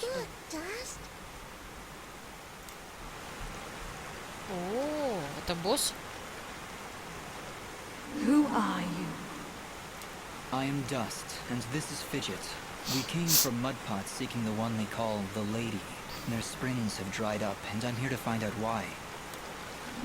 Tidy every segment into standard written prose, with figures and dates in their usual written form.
Look, Dust. О, это босс? Who are you? I am Dust, and this is Fidget. We came from Mudpot seeking the one they call the Lady. Their springs have dried up, and I'm here to find out why.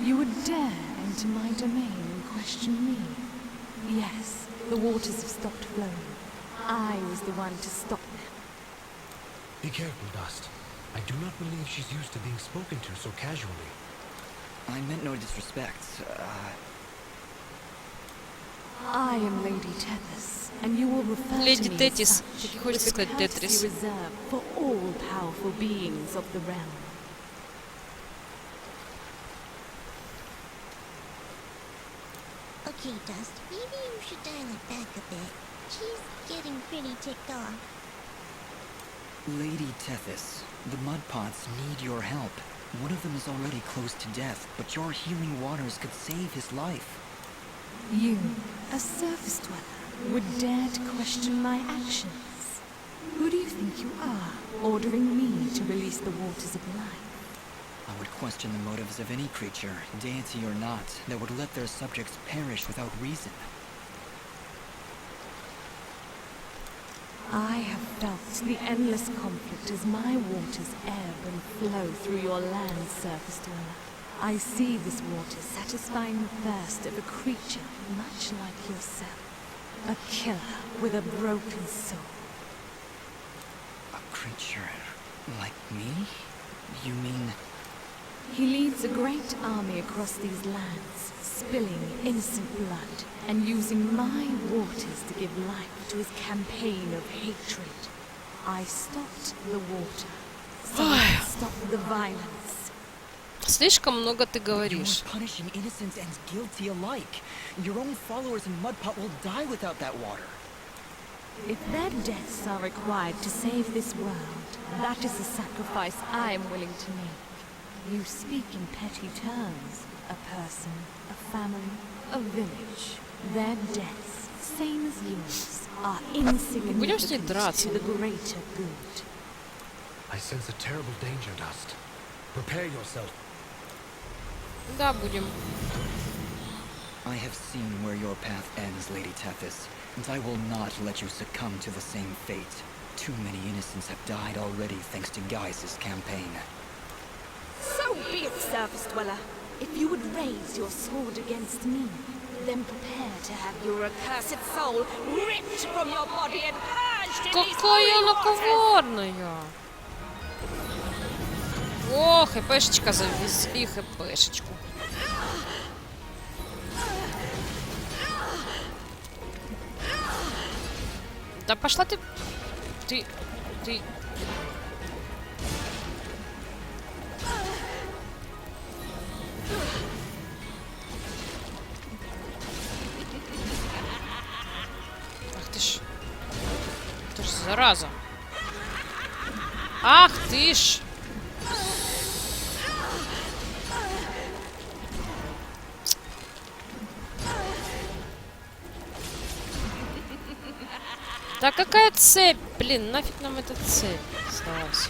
You would dare enter my domain and question me? Yes, the waters have stopped flowing. I was the one to stop them. Be careful, Dust. I do not believe she's used to being spoken to so casually. I meant no disrespect. I am Lady Tethys, and you will refer Леди to me Тетис. as such, Как хочется with the сказать courtesy Тетрис. reserved for all powerful beings of the realm. Okay, Dust, maybe you should dial it back a bit. She's getting pretty ticked off. Lady Tethys, the Mudpots need your help. One of them is already close to death, but your healing waters could save his life. You, a surface dweller, would dare to question my actions? Who do you think you are, ordering me to release the waters of life? I would question the motives of any creature, deity or not, that would let their subjects perish without reason. I have felt the endless conflict as my waters ebb and flow through your land, surface dweller. I see this water satisfying the thirst of a creature much like yourself. A killer with a broken soul. A creature like me? You mean... He leads a great army across these lands, spilling innocent blood, and using my waters to give life to his campaign of hatred. I stopped the water, so I can stop the violence. Слишком много ты You're говоришь. punishing innocent and guilty alike. Your own followers in Mudpot will die without that water. If their deaths are required to save this world, that is a sacrifice I am willing to make. You speak in petty terms. A person, a family, a village. Their deaths, same as yours, are Будем с ней insignificant драться. to the greater good. I sense a terrible danger, Dust. Prepare yourself. Да, будем. I have seen where your path ends, Lady Tethys, and I will not let you succumb to the same fate. Too many innocents have died already thanks to Gaius' campaign. So be it, surface dweller. If you would raise your sword against me, then prepare to have your accursed soul ripped from your body and purged in these Какая holy она waters. коварная! О, хпшечка завезли, хпшечку. Да пошла ты... Ты... Ах ты ж... Ты ж зараза. Ах ты ж... Да какая цепь? Блин, нафиг нам эта цепь сдалась.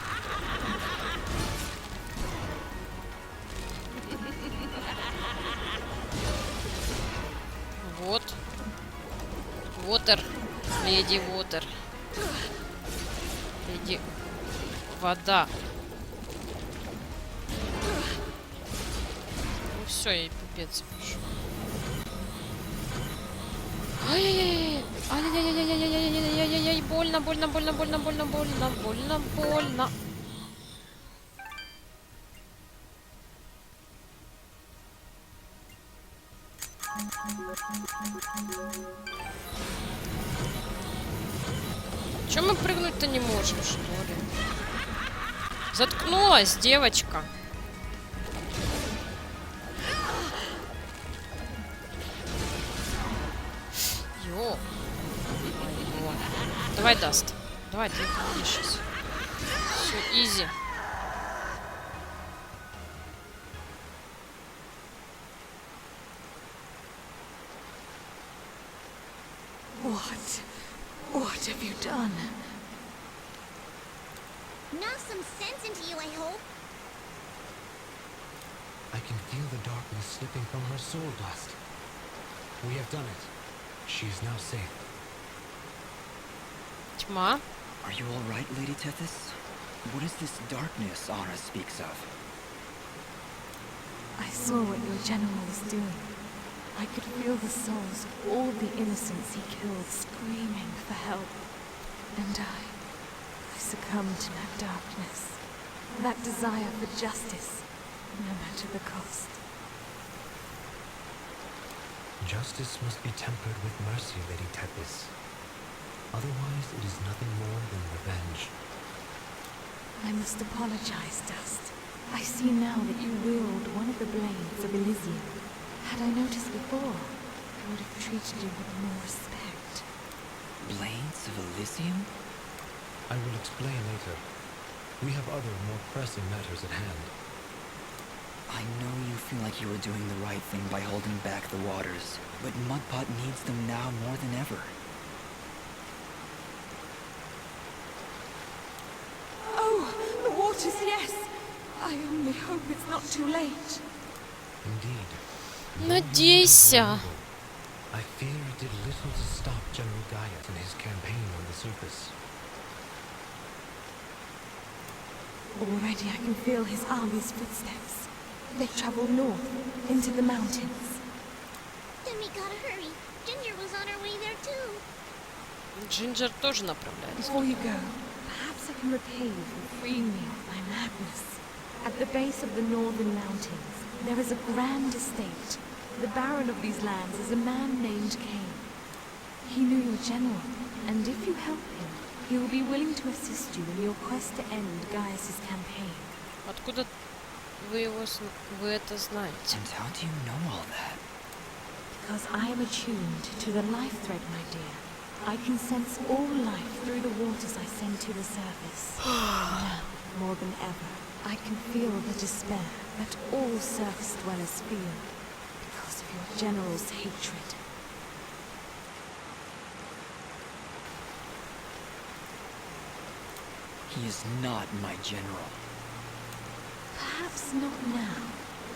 Вот. Вотер. Леди Вотер. Леди... Вода. Ну все, ей пипец пошел. Ай-яй-яй-яй. Ай-яй-яй-яй-яй-яй-яй-яй-яй-яй. Больно, больно, больно, больно, больно, больно, больно, больно. Чё мы прыгнуть-то не можем, что ли? Заткнулась девочка. Ё. Давай, Даст. Давай, ты будешь сейчас. Все, изи. What have you done? Knock some sense into you, I hope. I can feel the darkness slipping from her soul, Dust. We have done it. She is now safe. Тьма. Are you all right, Lady Tethys? What is this darkness Anna speaks of? I saw what your general was doing. I could feel the souls of all the innocents he killed screaming for help. And I succumbed to that darkness, that desire for justice, no matter the cost. Justice must be tempered with mercy, Lady Tethys. Otherwise, it is nothing more than revenge. I must apologize, Dust. I see now that you wield one of the blades of Elysian. Had I noticed before, I would have treated you with more respect. Blades of Elysium? I will explain later. We have other, more pressing matters at hand. I know you feel like you were doing the right thing by holding back the waters, but Mudpot needs them now more than ever. Oh, the waters, yes! I only hope it's not too late. Indeed. Надейся. I fear it did little to stop General Gaius in his campaign on the surface. Already I can feel his army's footsteps. They travel north, into the mountains. Then we gotta hurry. Ginger was on her way there too. Джинджер тоже направляется. Before you go, perhaps I can repay you for freeing me of my madness. At the base of the northern mountains, there is a grand estate. The baron of these lands is a man named Cain. He knew your general, and if you help him, he will be willing to assist you in your quest to end Gaius's campaign. Откуда вы это знаете? And how do you know all that? Because I am attuned to the life thread, my dear. I can sense all life through the waters I send to the surface. Now, more than ever, I can feel the despair that all surface dwellers feel because of your general's hatred. He is not my general. Perhaps not now,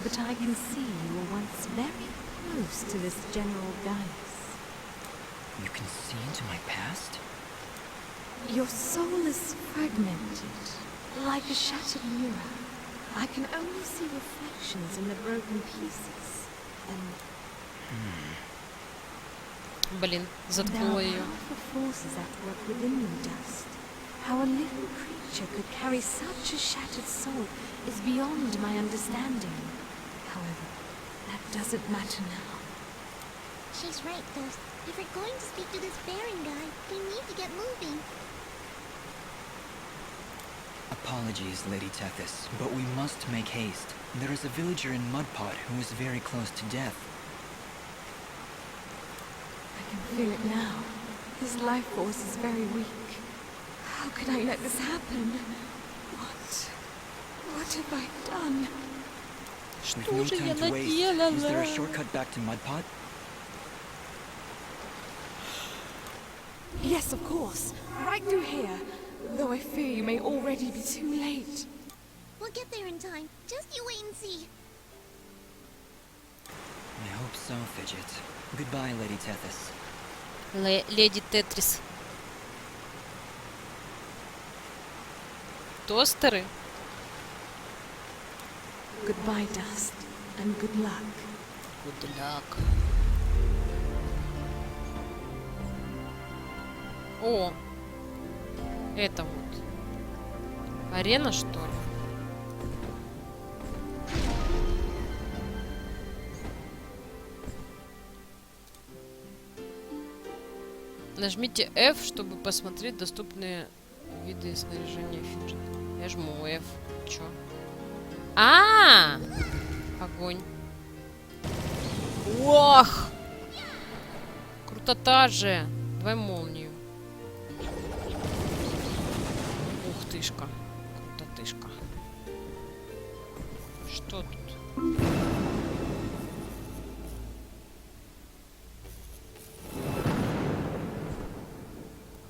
but I can see you were once very close to this General Gaius. You can see into my past? Your soul is fragmented, like a shattered mirror. I can only see reflections in the broken pieces, and Блин, there заткнула are ее. powerful forces at work within you, Dust. How a little creature could carry such a shattered soul is beyond my understanding. However, that doesn't matter now. She's right, Dust. If we're going to speak to this Baron guy, we need to get moving. Apologies, Lady Tethys, but we must make haste. There is a villager in Mudpot who is very close to death. I can feel it now. His life force is very weak. How could I let this happen? What have I done? We've Что no же я time to waste. Is there a наделала? shortcut back to Mudpot? Yes, of course. Right through here. Though I fear you may already be too late. We'll get there in time. Just you wait and see. I hope so, Fidget. Goodbye, Lady Tethys. Леди Тетрис. Тостеры. Goodbye, Dust, and good luck. Good luck. О, это вот. Арена, что ли? Нажмите F, чтобы посмотреть доступные виды снаряжения Фиджет. Я жму F. Чё? Огонь. Ох! Крутота же! Давай молнию. Ух тышка. Крутотышка. Что тут?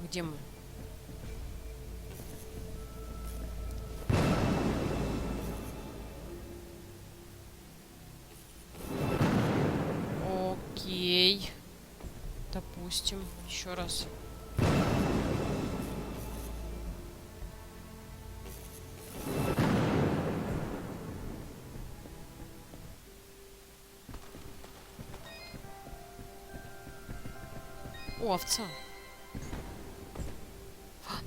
Где мы? Окей. Допустим. Еще раз. О, овца.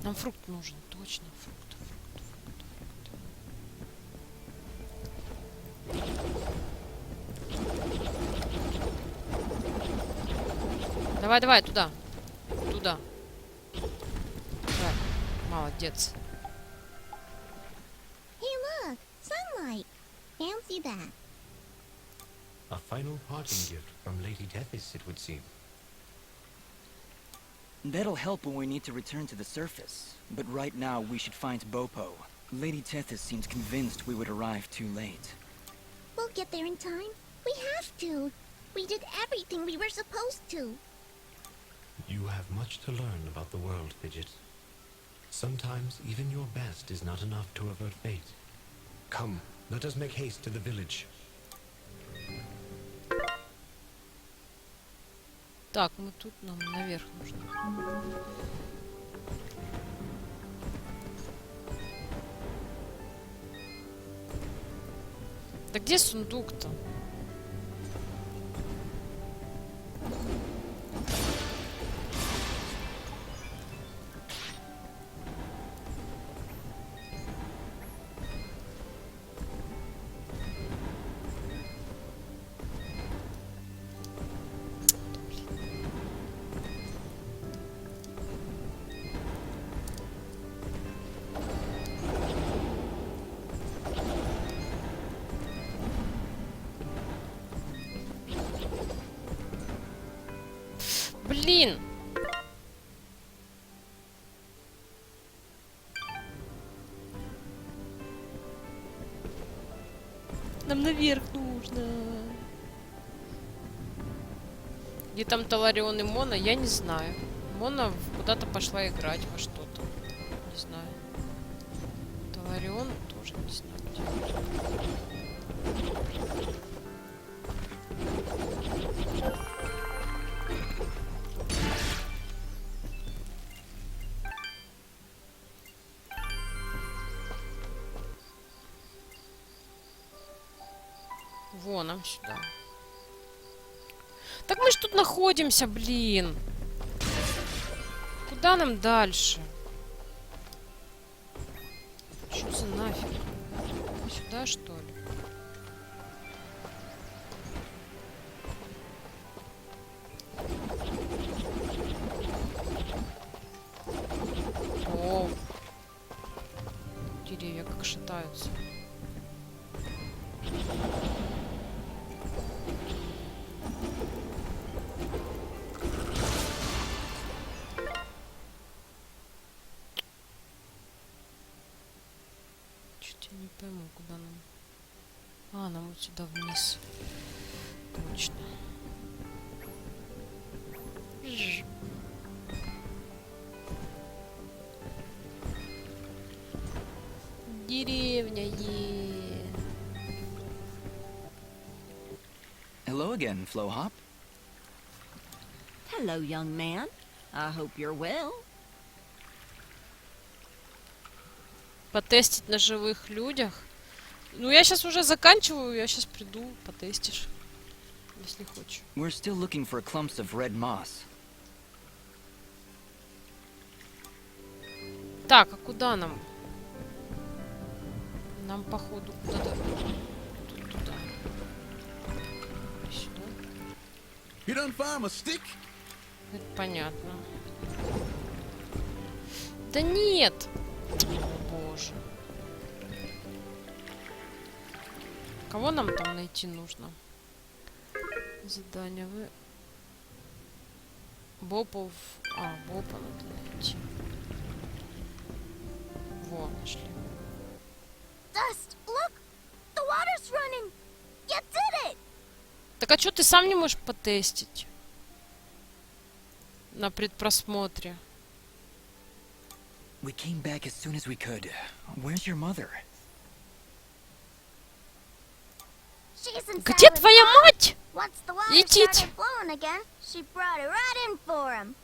Нам фрукт нужен. Точно, фрукт. Давай, туда. Туда. Давай. Молодец. Hey, look! Sunlight! Fancy that. A final parting gift from Lady Tethys, it would seem. That'll help when we need to return to the surface. But right now, we should find Bopo. Lady Tethys seems convinced we would arrive too late. We'll get there in time. We have to. We did everything we were supposed to. You have much to learn about the world, Fidget. Sometimes even your best is not enough to avert fate. Come, let us make haste to the village. Так, мы тут нам наверх нужно. Да где сундук-то? Блин! Нам наверх нужно. Где там Таларион и Мона, я не знаю. Мона куда-то пошла играть во что-то. Не знаю. Таларион тоже не знаю где. Вон, нам сюда. Так мы ж тут находимся, блин. Куда нам дальше? Что за нафиг? Сюда, что ли? О, деревья как шатаются. Я не пойму, куда нам. А, нам вот сюда вниз. Точно. Деревня Hello again, Flohop. Hello, young man. I hope you're well. Потестить на живых людях. Ну, я сейчас уже заканчиваю, я сейчас приду, потестишь, если хочешь. We're still looking for clumps of red moss. Так, а куда нам? Нам, походу, куда-то... Тут, туда. Сюда. You done found my stick? Это понятно. Да нет! Боже. Кого нам там найти нужно? Задание вы... Бопов... А, Бопа надо найти. Во, нашли. Dust, look! The water's running! You did it! Так а чё ты сам не можешь потестить? На предпросмотре. We came back as soon as we could. Where's your mother? She's inside Где with твоя Mom. мать? Once the water Летит. started flowing again, she brought it right in for him.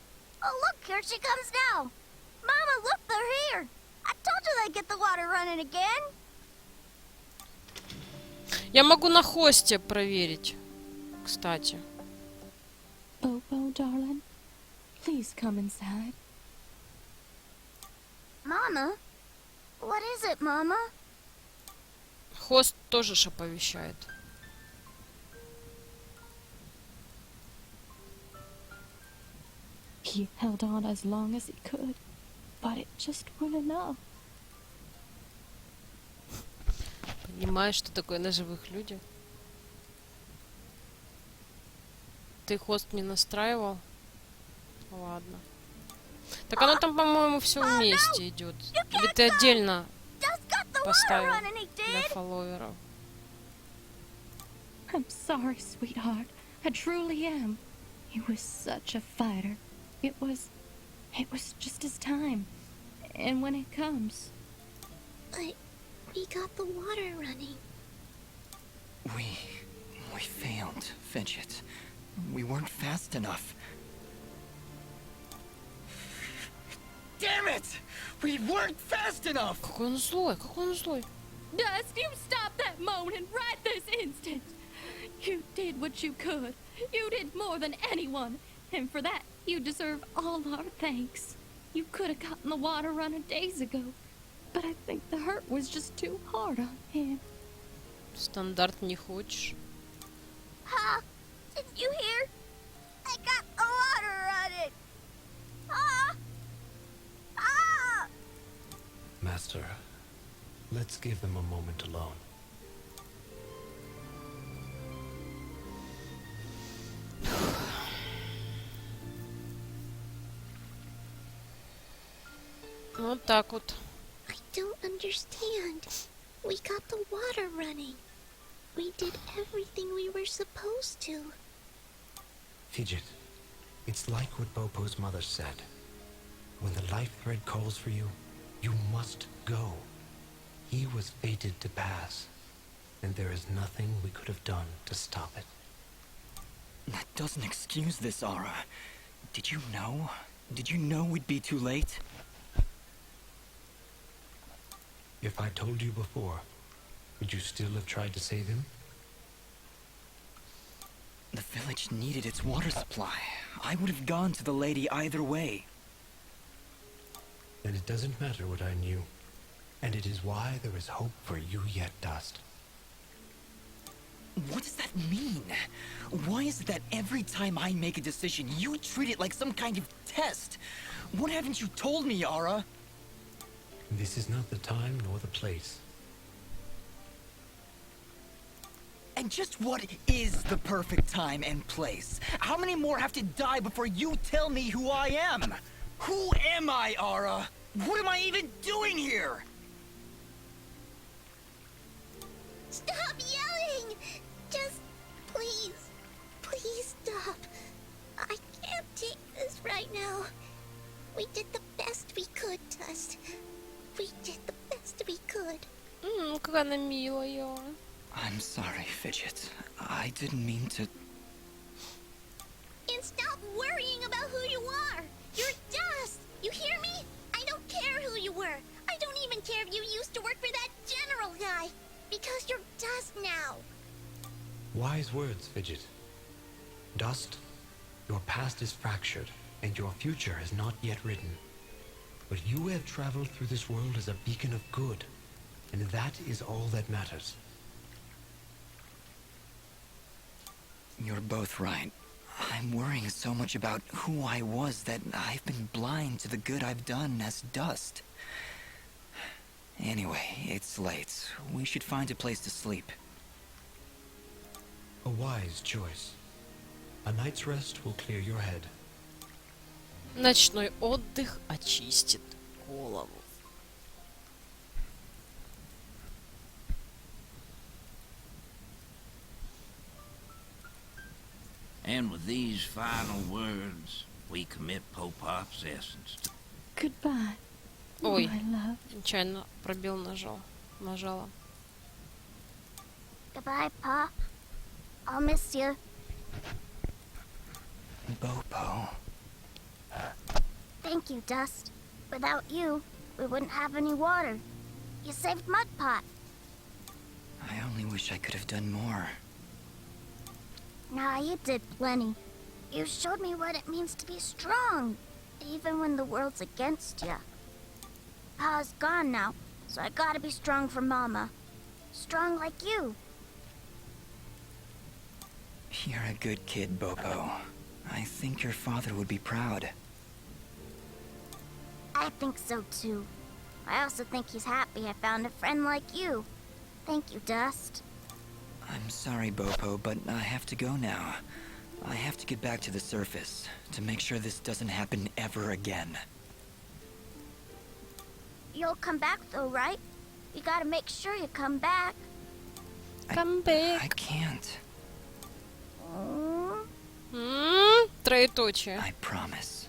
Oh, look, here she comes now. Mama, look, they're here. I told you they'd get the water running again. Я могу на хосте проверить, кстати. Bobo, darling, please come inside. Mama? What is it, Mama? Хост тоже ж оповещает. He held on as long as he could, but it just wasn't enough. Понимаешь, что такое на живых людях? Ты хост не настраивал? Ладно. Так оно там, по-моему, все вместе идет. Или ты отдельно Just got the water поставил running, he для did. фолловеров? I'm sorry, sweetheart. I truly am. He was such a fighter. It was just his time. And when it comes, But we got the water running. We failed, Fidget. We weren't fast enough. Damn it! We weren't fast enough! Какой он злой, какой он злой. Dust, you stop that moaning right this instant. You did what you could. You did more than anyone. And for that, you deserve all our thanks. You could have gotten the water running days ago. But I think the hurt was just too hard on him. Стандарт не хочешь. Ha! Did you hear? I got the water running. Ah! Ah! Master, let's give them a moment alone. Вот так вот. I don't understand. We got the water running. We did everything we were supposed to. Fidget, it's like what Bopo's mother said. When the life thread calls for you, you must go. He was fated to pass, and there is nothing we could have done to stop it. That doesn't excuse this, Ara. Did you know? Did you know we'd be too late? If I told you before, would you still have tried to save him? The village needed its water supply. I would have gone to the lady either way. Then it doesn't matter what I knew. And it is why there is hope for you yet, Dust. What does that mean? Why is it that every time I make a decision, you treat it like some kind of test? What haven't you told me, Ara? This is not the time nor the place. And just what is the perfect time and place? How many more have to die before you tell me who I am? Who am I, Ara? What am I even doing here? Stop yelling! Just please, please stop. I can't take this right now. We did the best we could, Dust. We did the best we could. Какая она милая. I'm sorry, Fidget. I didn't mean to... And stop worrying about who you are. You're Dust. You hear me? I don't care who you were. I don't even care if you used to work for that general guy. Because you're Dust now. Wise words, Fidget. Dust, your past is fractured, and your future is not yet written. But you have traveled through this world as a beacon of good, and that is all that matters. You're both right. I'm worrying so much about who I was that I've been blind to the good I've done as Dust. Anyway, it's late. We should find a place to sleep. A wise choice. A night's rest will clear your head. Ночной отдых очистит голову. And with these final words, we commit Popop's essence. Goodbye, Ой, my love. нечаянно пробел нажала. Goodbye, Pop. I'll miss you. Bopo. Thank you, Dust. Without you, we wouldn't have any water. You saved Mud Pot. I only wish I could have done more. Nah, you did plenty. You showed me what it means to be strong, even when the world's against you. Pa's gone now, so I gotta be strong for Mama. Strong like you. You're a good kid, Bopo. I think your father would be proud. I think so too. I also think he's happy I found a friend like you. Thank you, Dust. I'm sorry, Bopo, but I have to go now. I have to get back to the surface to make sure this doesn't happen ever again. You'll come back though, right? You gotta make sure you come back. Come back. I can't. Троеточие. I promise.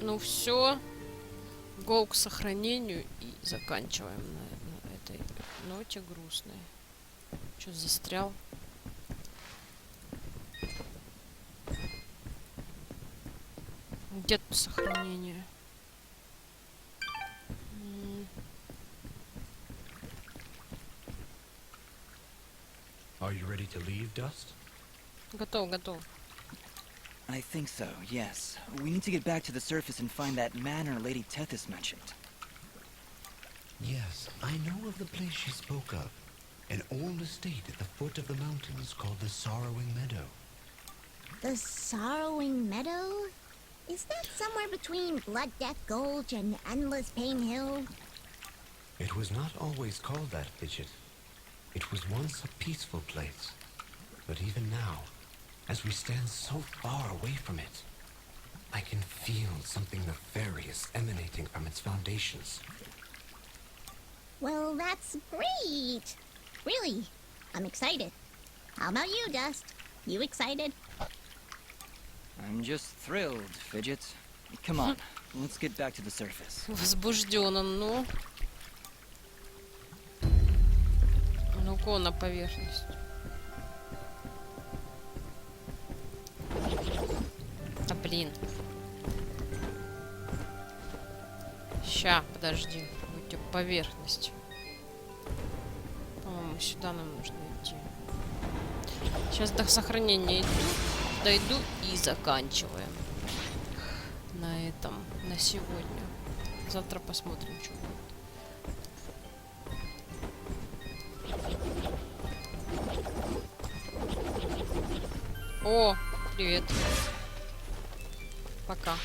Ну все. Гол к сохранению и заканчиваем на этой ноте грустной. Что застрял? Где тут сохранение? Are you ready to leave, Dust? Готов, готов. I think so, yes. We need to get back to the surface and find that manor Lady Tethys mentioned. Yes, I know of the place she spoke of. An old estate at the foot of the mountains called the Sorrowing Meadow. The Sorrowing Meadow? Is that somewhere between Blood Death Gulch and Endless Pain Hill? It was not always called that, Fidget. It was once a peaceful place. But even now, as we stand so far away from it, I can feel something nefarious emanating from its foundations. Well, that's great. Really, I'm excited. How about you, Dust? You excited? I'm just thrilled, Fidget. Come on, let's get back to the surface. Возбужден он, ну. Ну-ка на поверхность. А блин. Ща, подожди. У тебя поверхность. По-моему, сюда нам нужно идти. Сейчас до сохранения дойду и заканчиваем. На этом, на сегодня. Завтра посмотрим, что будет. О, привет. Пока.